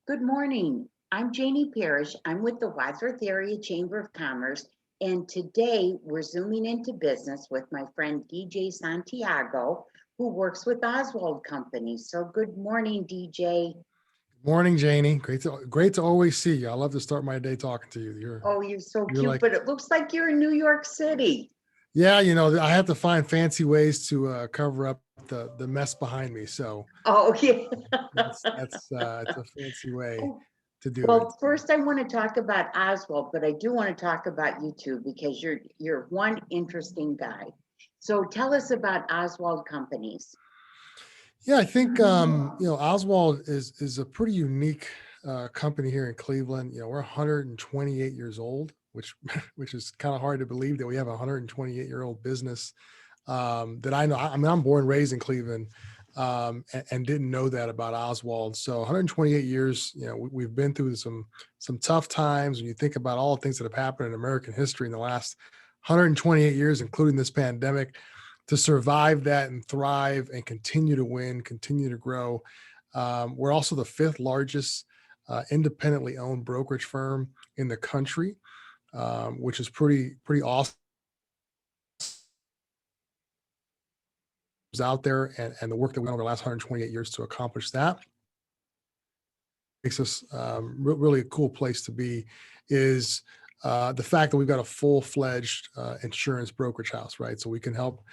Good morning. I'm Janie Parrish. I'm with the Wadsworth Area Chamber of Commerce, and today we're zooming into business with my friend DJ Santiago, who works with Oswald Company. So, good morning, DJ. Morning, Janie. Great to always see you. I love to start my day talking to you. You're Oh, you're so you're cute, like, but it looks like you're in New York City. yeah, I have to find fancy ways to cover up the mess behind me. So Oh, yeah. that's it's a fancy way Oh, to do it. well, first I want to talk about Oswald, but I do want to talk about you too because you're one interesting guy. So tell us about Oswald Companies. Yeah, I think Oswald is a pretty unique company here in Cleveland. We're 128 years old, which which is kind of hard to believe that we have a 128-year-old business that I know. I mean, I'm born and raised in Cleveland, and didn't know that about Oswald. So 128 years, we've been through some tough times. When you think about all the things that have happened in American history in the last 128 years, including this pandemic, to survive that and thrive and continue to win, continue to grow. We're also the fifth largest independently owned brokerage firm in the country, which is pretty awesome out there, and the work that we've done over the last 128 years to accomplish that makes us really a cool place to be is the fact that we've got a full-fledged insurance brokerage house, right? So we can help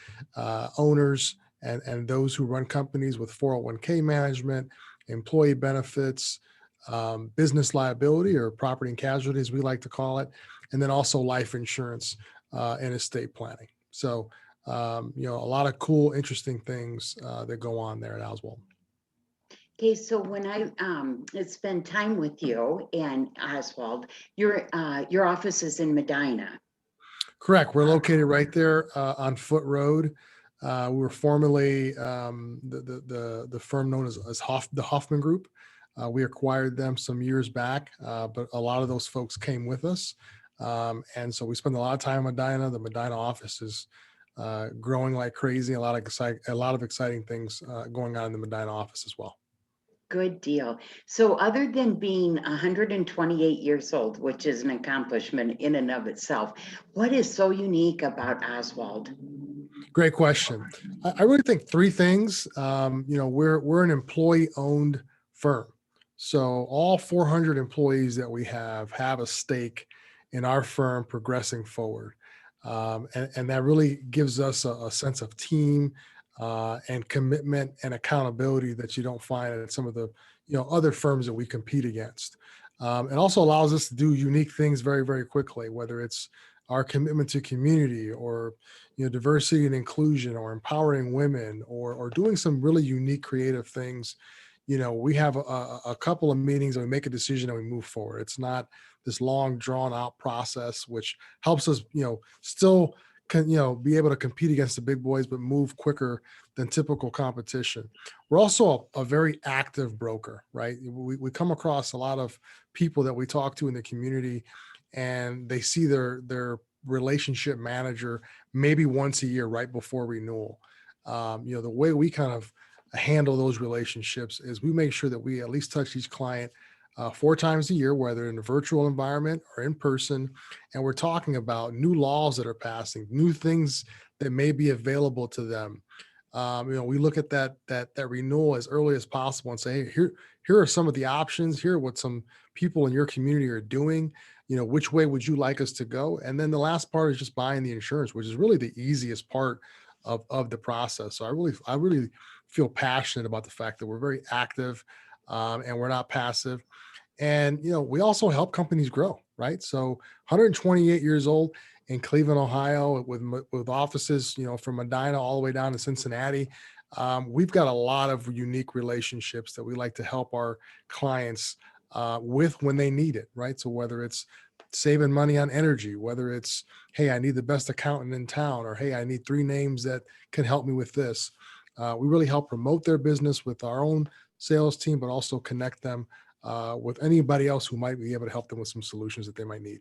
owners and those who run companies with 401k management, employee benefits, business liability or property and casualty, as we like to call it, and then also life insurance and estate planning. So, a lot of cool, interesting things that go on there at Oswald. Okay, so when I spend time with you and Oswald, your office is in Medina. Correct. We're located right there on Foot Road. We were formerly the firm known as the Hoffman Group. We acquired them some years back, but a lot of those folks came with us. And so we spend a lot of time in Medina. The Medina office is growing like crazy. A lot of exciting things going on in the Medina office as well. Good deal. So other than being 128 years old, which is an accomplishment in and of itself, what is so unique about Oswald? Great question. I really think three things. We're an employee-owned firm, so all 400 employees that we have a stake in our firm progressing forward, and that really gives us a sense of team and commitment and accountability that you don't find at some of the other firms that we compete against. It also allows us to do unique things very, very quickly, whether it's our commitment to community or diversity and inclusion or empowering women or doing some really unique creative things. We have a couple of meetings and we make a decision and we move forward. It's not this long drawn out process, which helps us still be able to compete against the big boys but move quicker than typical competition. We're also a very active broker, right? We come across a lot of people that we talk to in the community, and they see their relationship manager maybe once a year right before renewal. The way we kind of handle those relationships is we make sure that we at least touch each client 4 times a year, whether in a virtual environment or in person. And we're talking about new laws that are passing, new things that may be available to them. We look at that renewal as early as possible and say, hey, here are some of the options. Here are what some people in your community are doing. Which way would you like us to go? And then the last part is just buying the insurance, which is really the easiest part of the process. So I really feel passionate about the fact that we're very active and we're not passive. And we also help companies grow, right? So 128 years old in Cleveland, Ohio, with offices from Medina all the way down to Cincinnati. We've got a lot of unique relationships that we like to help our clients with when they need it, right? So whether it's saving money on energy, whether it's, hey, I need the best accountant in town, or hey, I need 3 names that can help me with this. We really help promote their business with our own sales team, but also connect them with anybody else who might be able to help them with some solutions that they might need.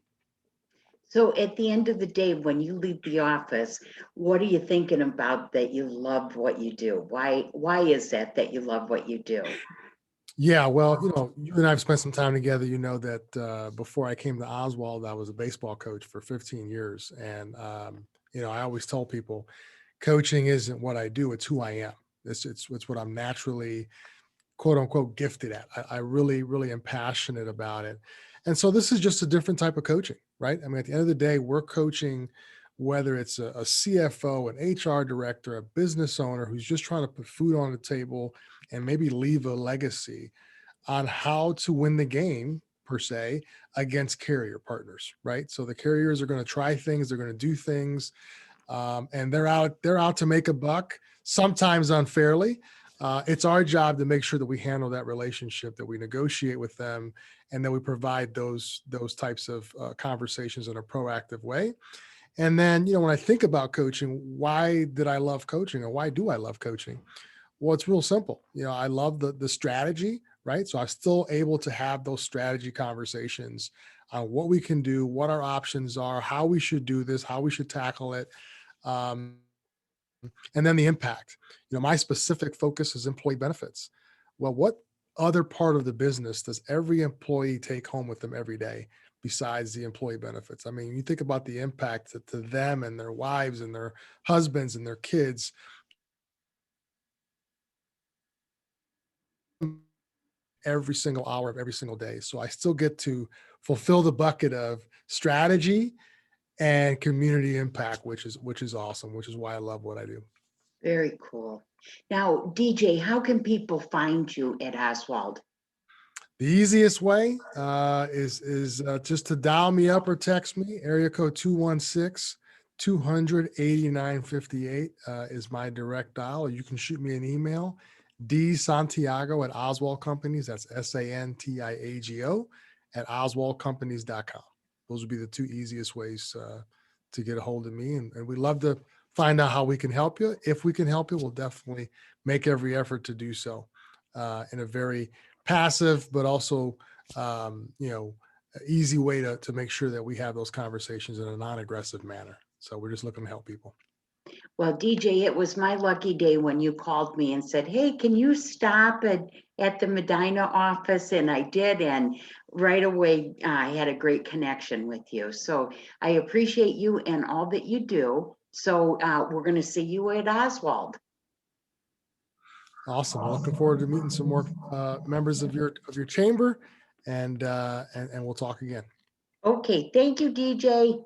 So at the end of the day, when you leave the office, what are you thinking about that you love what you do? Why is that you love what you do? Yeah, well, you and I have spent some time together. You know that before I came to Oswald, I was a baseball coach for 15 years. And, I always tell people coaching isn't what I do, it's who I am. It's what I'm naturally, quote unquote, gifted at. I really, really am passionate about it. And so this is just a different type of coaching, right? I mean, at the end of the day, we're coaching whether it's a CFO, an HR director, a business owner who's just trying to put food on the table and maybe leave a legacy on how to win the game per se against carrier partners, right? So the carriers are going to try things, they're going to do things, and they're out to make a buck, sometimes unfairly. It's our job to make sure that we handle that relationship, that we negotiate with them, and that we provide those types of conversations in a proactive way. And then, when I think about coaching, why did I love coaching, or why do I love coaching? Well, it's real simple. I love the strategy, right? So I'm still able to have those strategy conversations on what we can do, what our options are, how we should do this, how we should tackle it. Um, and then the impact. My specific focus is employee benefits. Well, what other part of the business does every employee take home with them every day besides the employee benefits? I mean, you think about the impact to them and their wives and their husbands and their kids every single hour of every single day. So I still get to fulfill the bucket of strategy and community impact, which is awesome, which is why I love what I do. Very cool. Now, DJ, how can people find you at Oswald? The easiest way is just to dial me up or text me. Area code 216-200-8958 is my direct dial. Or you can shoot me an email, dsantiago at Oswald Companies. That's Santiago at oswaldcompanies.com. Those would be the two easiest ways to get a hold of me. And we'd love to find out how we can help you. If we can help you, we'll definitely make every effort to do so in a very passive, but also, easy way to make sure that we have those conversations in a non-aggressive manner. So we're just looking to help people. Well, DJ, it was my lucky day when you called me and said, hey, can you stop at the Medina office? And I did. And right away, I had a great connection with you. So I appreciate you and all that you do. So we're going to see you at Oswald. Awesome. Well, looking forward to meeting some more members of your chamber, and we'll talk again. Okay. Thank you, DJ.